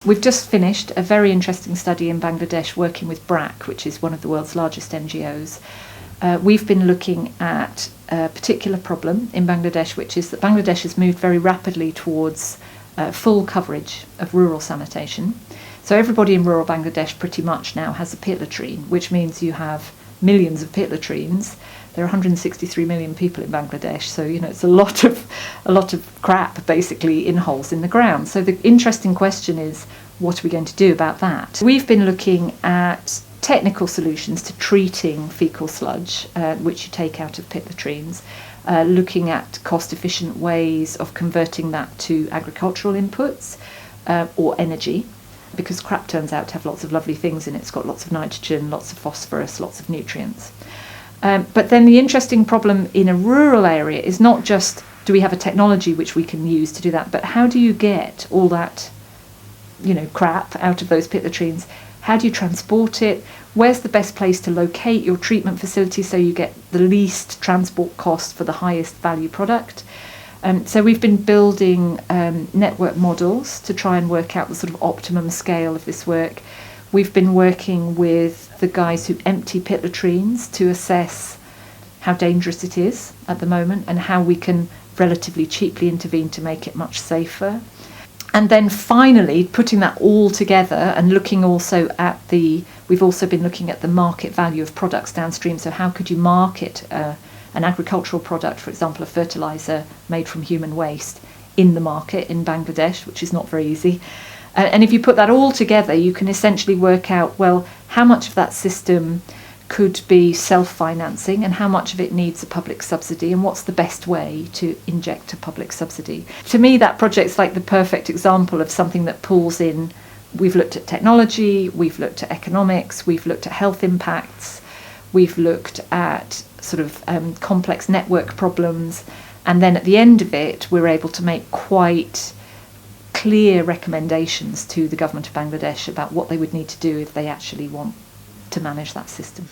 We've just finished a very interesting study in Bangladesh working with BRAC, which is one of the world's largest NGOs. We've been looking at a particular problem in Bangladesh, which is that Bangladesh has moved very rapidly towards full coverage of rural sanitation. So everybody in rural Bangladesh pretty much now has a pit latrine, which means you have millions of pit latrines. There are 163 million people in Bangladesh, so it's a lot of crap basically in holes in the ground. So the interesting question is, what are we going to do about that? We've been looking at technical solutions to treating fecal sludge, which you take out of pit latrines, looking at cost-efficient ways of converting that to agricultural inputs or energy, because crap turns out to have lots of lovely things in it. It's got lots of nitrogen, lots of phosphorus, lots of nutrients. But then the interesting problem in a rural area is not just do we have a technology which we can use to do that, but how do you get all that crap out of those pit latrines? How do you transport it? Where's the best place to locate your treatment facility so you get the least transport cost for the highest value product? So we've been building network models to try and work out the sort of optimum scale of this work. We've been working with the guys who empty pit latrines to assess how dangerous it is at the moment and how we can relatively cheaply intervene to make it much safer. And then finally, putting that all together and looking also at we've also been looking at the market value of products downstream. So how could you market an agricultural product, for example, a fertilizer made from human waste, in the market in Bangladesh, which is not very easy. And if you put that all together, you can essentially work out, well, how much of that system could be self-financing and how much of it needs a public subsidy, and what's the best way to inject a public subsidy. To me, that project's like the perfect example of something that pulls in. We've looked at technology, we've looked at economics, we've looked at health impacts, we've looked at sort of complex network problems, and then at the end of it, we're able to make quite clear recommendations to the government of Bangladesh about what they would need to do if they actually want to manage that system.